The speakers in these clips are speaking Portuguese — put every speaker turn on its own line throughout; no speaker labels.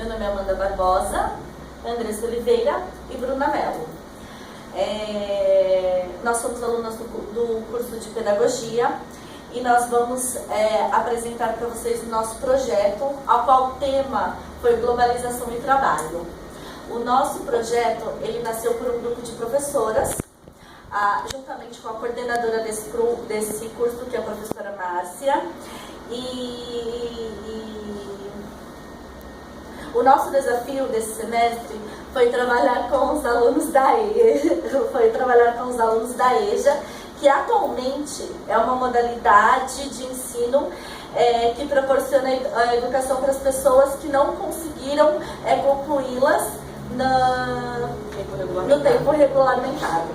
Meu nome é Amanda Barbosa, Andressa Oliveira e Bruna Mello. Nós somos alunas do curso de Pedagogia e nós vamos apresentar para vocês o nosso projeto, ao qual o tema foi Globalização e Trabalho. O nosso projeto, ele nasceu por um grupo de professoras, juntamente com a coordenadora desse curso, que é a professora Márcia, o nosso desafio desse semestre foi trabalhar com os alunos da EJA, que atualmente é uma modalidade de ensino que proporciona a educação para as pessoas que não conseguiram concluí-las no tempo regulamentado.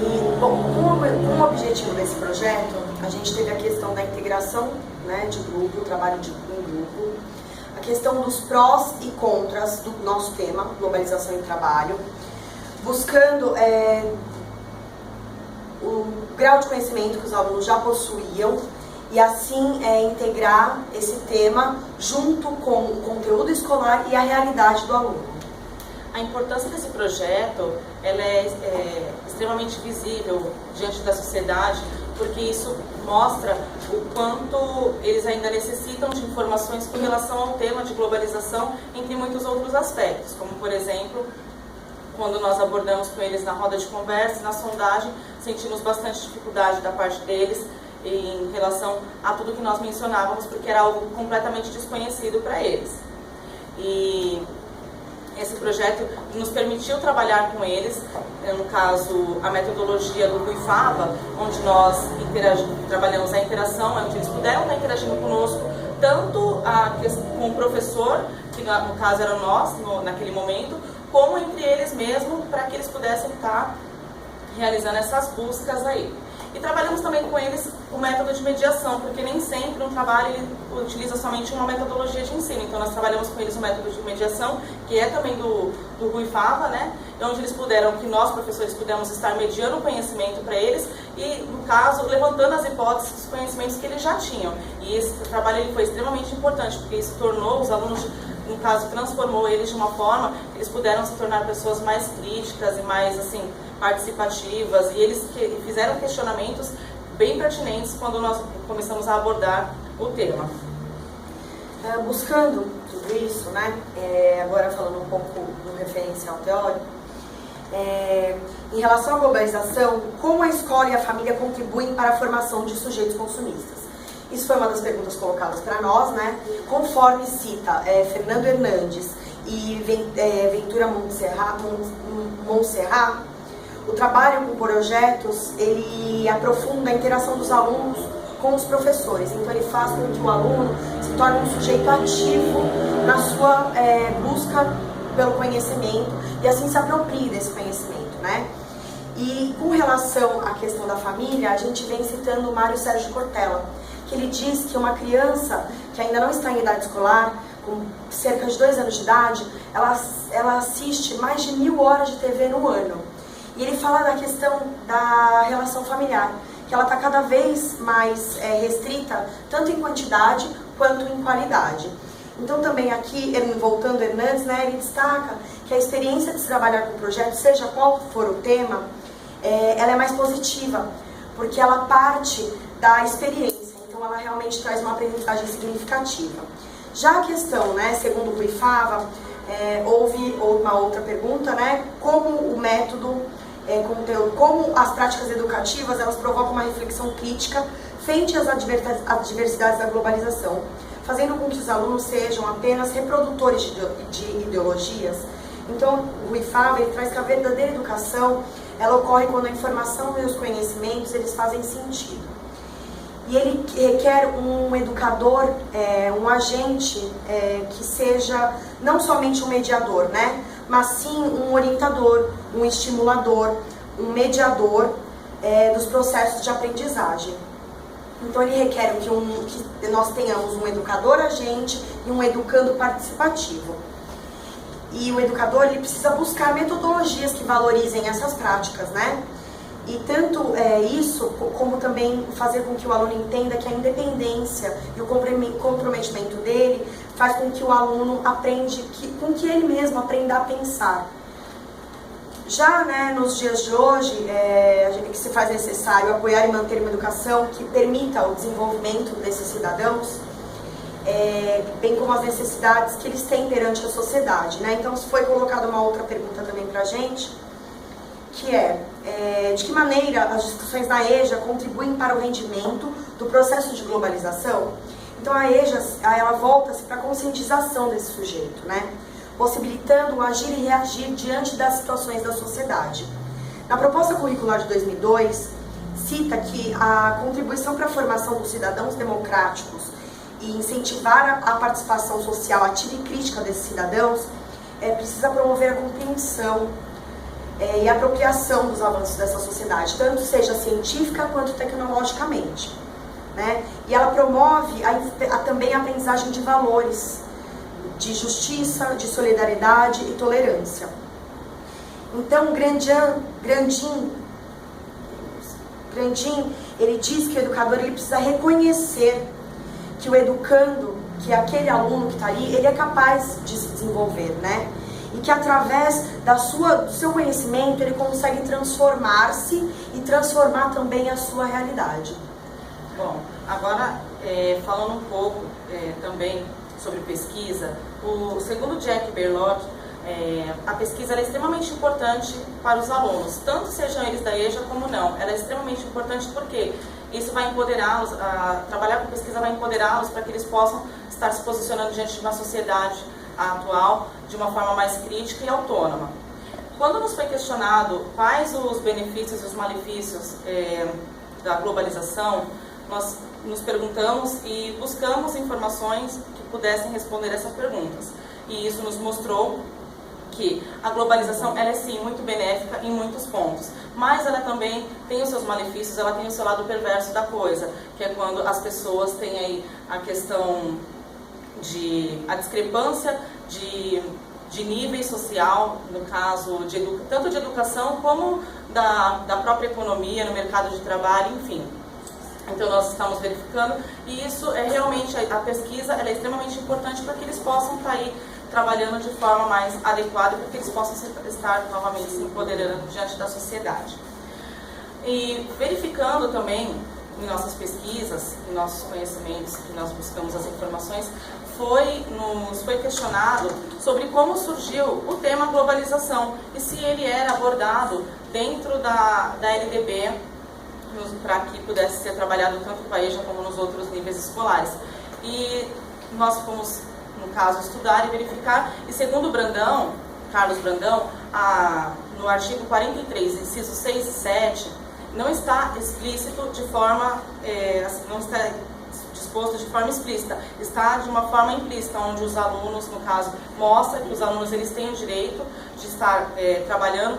E, bom, com o objetivo desse projeto, a gente teve a questão da integração, né, de grupo, o trabalho em grupo, a questão dos prós e contras do nosso tema, globalização e trabalho, buscando o grau de conhecimento que os alunos já possuíam e assim integrar esse tema junto com o conteúdo escolar e a realidade do aluno.
A importância desse projeto ela é extremamente visível diante da sociedade, porque isso mostra o quanto eles ainda necessitam de informações com relação ao tema de globalização, entre muitos outros aspectos, como, por exemplo, quando nós abordamos com eles na roda de conversa, na sondagem, sentimos bastante dificuldade da parte deles em relação a tudo que nós mencionávamos, porque era algo completamente desconhecido para eles. E esse projeto nos permitiu trabalhar com eles, no caso, a metodologia do Ruifava, onde nós trabalhamos a interação, onde eles puderam estar interagindo conosco, tanto com o professor, que no caso eram nós, naquele momento, como entre eles mesmos, para que eles pudessem estar realizando essas buscas aí. E trabalhamos também com eles o método de mediação, porque nem sempre um trabalho ele utiliza somente uma metodologia de ensino. Então nós trabalhamos com eles o método de mediação, que é também do Ruifava, né? Onde eles puderam, que nós professores pudemos estar mediando o conhecimento para eles e, no caso, levantando as hipóteses dos conhecimentos que eles já tinham. E esse trabalho ele foi extremamente importante, porque isso tornou os alunos, no caso, transformou eles de uma forma que eles puderam se tornar pessoas mais críticas e mais, assim, participativas, e eles fizeram questionamentos bem pertinentes quando nós começamos a abordar o tema.
Buscando tudo isso, né, agora falando um pouco do referencial teórico, em relação à globalização, como a escola e a família contribuem para a formação de sujeitos consumistas? Isso foi uma das perguntas colocadas para nós, né, conforme cita Fernando Hernandes e Ventura Montserrat, o trabalho com projetos, ele aprofunda a interação dos alunos com os professores. Então ele faz com que o aluno se torne um sujeito ativo na sua busca pelo conhecimento e assim se aproprie desse conhecimento, né? E com relação à questão da família, a gente vem citando o Mário Sérgio Cortella, que ele diz que uma criança que ainda não está em idade escolar, com cerca de 2 anos de idade, ela assiste mais de 1000 horas de TV no ano. E ele fala da questão da relação familiar, que ela está cada vez mais restrita, tanto em quantidade quanto em qualidade. Então também aqui, voltando a Hernandes, né, ele destaca que a experiência de se trabalhar com o projeto, seja qual for o tema, ela é mais positiva, porque ela parte da experiência, então ela realmente traz uma aprendizagem significativa. Já a questão, né, segundo o Ruifava, houve uma outra pergunta, né, como o método, como as práticas educativas, elas provocam uma reflexão crítica frente às adversidades da globalização, fazendo com que os alunos sejam apenas reprodutores de ideologias. Então, o Ruifava, ele traz que a verdadeira educação, ela ocorre quando a informação e os conhecimentos, eles fazem sentido. E ele requer um educador, um agente que seja não somente um mediador, né? Mas sim um orientador, um estimulador, um mediador dos processos de aprendizagem. Então ele requer que nós tenhamos um educador agente e um educando participativo. E o educador ele precisa buscar metodologias que valorizem essas práticas, né? E tanto isso, como também fazer com que o aluno entenda que a independência e o comprometimento comprometimento dele faz com que o aluno com que ele mesmo aprenda a pensar. Já, né, nos dias de hoje, que se faz necessário apoiar e manter uma educação que permita o desenvolvimento desses cidadãos, bem como as necessidades que eles têm perante a sociedade, né? Então, foi colocada uma outra pergunta também para a gente, que de que maneira as discussões na EJA contribuem para o rendimento do processo de globalização? Então, a EJA, ela volta-se para a conscientização desse sujeito, né? Possibilitando o agir e reagir diante das situações da sociedade. Na proposta curricular de 2002, cita que a contribuição para a formação dos cidadãos democráticos e incentivar a participação social ativa e crítica desses cidadãos precisa promover a compreensão e a apropriação dos avanços dessa sociedade, tanto seja científica quanto tecnologicamente, né? E ela promove também a aprendizagem de valores, de justiça, de solidariedade e tolerância. Então, Grandin, ele diz que o educador ele precisa reconhecer que o educando, que aquele aluno que está ali, ele é capaz de se desenvolver, né? E que através do seu conhecimento ele consegue transformar-se e transformar também a sua realidade.
Bom, agora falando um pouco também sobre pesquisa, segundo Jack Berlot, a pesquisa é extremamente importante para os alunos, tanto sejam eles da EJA como não. Ela é extremamente importante porque isso vai empoderá-los, trabalhar com pesquisa vai empoderá-los para que eles possam estar se posicionando diante de uma sociedade atual de uma forma mais crítica e autônoma. Quando nos foi questionado quais os benefícios e os malefícios da globalização, nós nos perguntamos e buscamos informações que pudessem responder essas perguntas. E isso nos mostrou que a globalização ela é sim muito benéfica em muitos pontos, mas ela também tem os seus malefícios, ela tem o seu lado perverso da coisa, que é quando as pessoas têm aí a questão a discrepância de nível social, no caso tanto de educação como da própria economia, no mercado de trabalho, enfim. Então nós estamos verificando e isso realmente, a pesquisa ela é extremamente importante para que eles possam estar aí trabalhando de forma mais adequada, para que eles possam estar novamente se empoderando diante da sociedade. E verificando também em nossas pesquisas, em nossos conhecimentos, que nós buscamos as informações, nos foi questionado sobre como surgiu o tema globalização e se ele era abordado dentro da LDB, para que pudesse ser trabalhado tanto com a EJA como nos outros níveis escolares. E nós fomos, no caso, estudar e verificar, e segundo Carlos Brandão, no artigo 43, incisos 6 e 7, não está explícito de forma, não está disposto de forma explícita, está de uma forma implícita, onde os alunos, no caso, mostra que os alunos eles têm o direito de estar trabalhando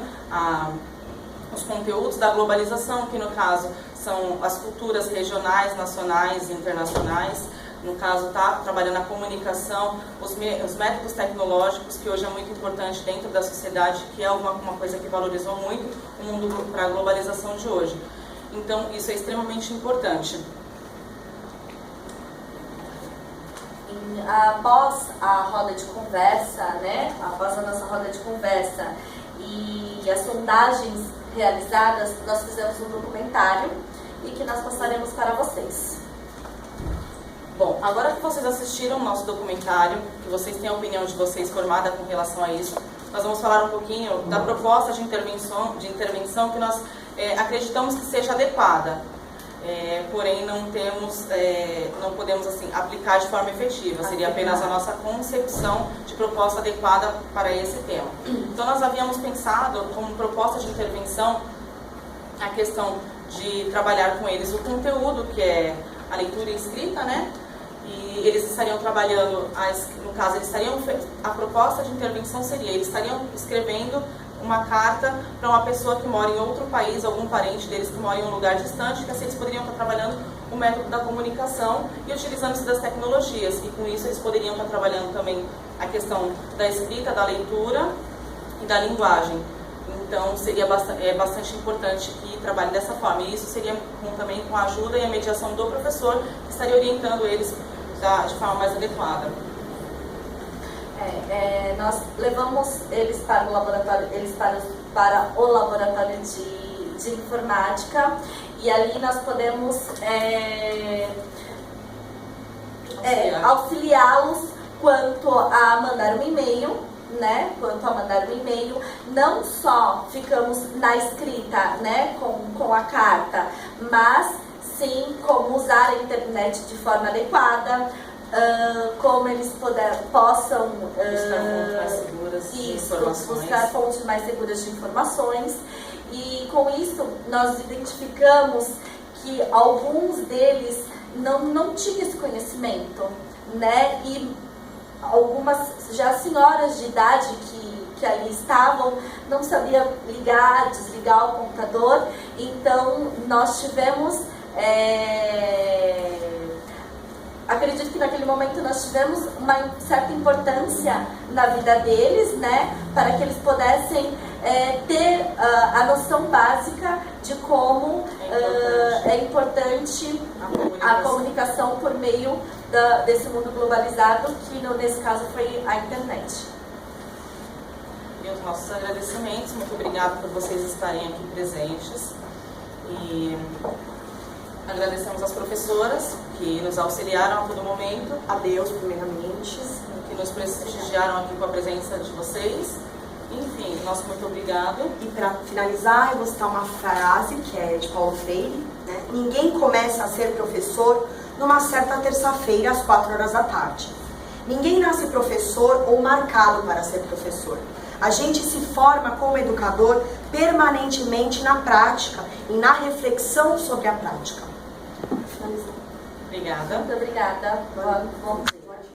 os conteúdos da globalização, que no caso são as culturas regionais, nacionais e internacionais. No caso, está trabalhando a comunicação, os métodos tecnológicos, que hoje é muito importante dentro da sociedade, que é uma coisa que valorizou muito o mundo para a globalização de hoje. Então, isso é extremamente importante.
Após a roda de conversa, né? Após a nossa roda de conversa e as sondagens realizadas, nós fizemos um documentário e que nós passaremos para vocês.
Bom, agora que vocês assistiram o nosso documentário, que vocês têm a opinião de vocês formada com relação a isso, nós vamos falar um pouquinho da proposta de intervenção que nós acreditamos que seja adequada, porém não podemos assim, aplicar de forma efetiva, seria apenas a nossa concepção de proposta adequada para esse tema. Então nós havíamos pensado como proposta de intervenção a questão de trabalhar com eles o conteúdo, que é a leitura e escrita, né? E eles estariam trabalhando, no caso, a proposta de intervenção seria, eles estariam escrevendo uma carta para uma pessoa que mora em outro país, algum parente deles que mora em um lugar distante, que assim eles poderiam estar trabalhando o método da comunicação e utilizando-se das tecnologias. E com isso eles poderiam estar trabalhando também a questão da escrita, da leitura e da linguagem. Então seria bastante importante que trabalhe dessa forma. E isso seria também com a ajuda e a mediação do professor, que estaria orientando eles de forma mais adequada.
Nós levamos eles para o laboratório, para o laboratório de informática, e ali nós podemos auxiliá-los quanto a mandar um e-mail, né? Não só ficamos na escrita, né, com a carta, mas sim como usar a internet de forma adequada, como eles possam buscar fontes mais seguras de informações. E com isso nós identificamos que alguns deles não tinham esse conhecimento, né? E algumas já senhoras de idade que ali estavam não sabiam ligar, desligar o computador. Então nós tivemos, acredito que naquele momento nós tivemos uma certa importância na vida deles, né, para que eles pudessem ter a noção básica de como é importante a comunicação por meio desse mundo globalizado, que nesse caso foi a internet.
E os nossos agradecimentos, muito obrigada por vocês estarem aqui presentes. E agradecemos às professoras que nos auxiliaram a todo momento.
A Deus, primeiramente.
Que nos prestigiaram aqui com a presença de vocês. Enfim, nosso muito obrigado.
E para finalizar, eu vou citar uma frase que é de Paulo Freire, né? Ninguém começa a ser professor numa certa terça-feira às 4 horas da tarde. Ninguém nasce professor ou marcado para ser professor. A gente se forma como educador permanentemente na prática e na reflexão sobre a prática.
Obrigada.
Muito obrigada.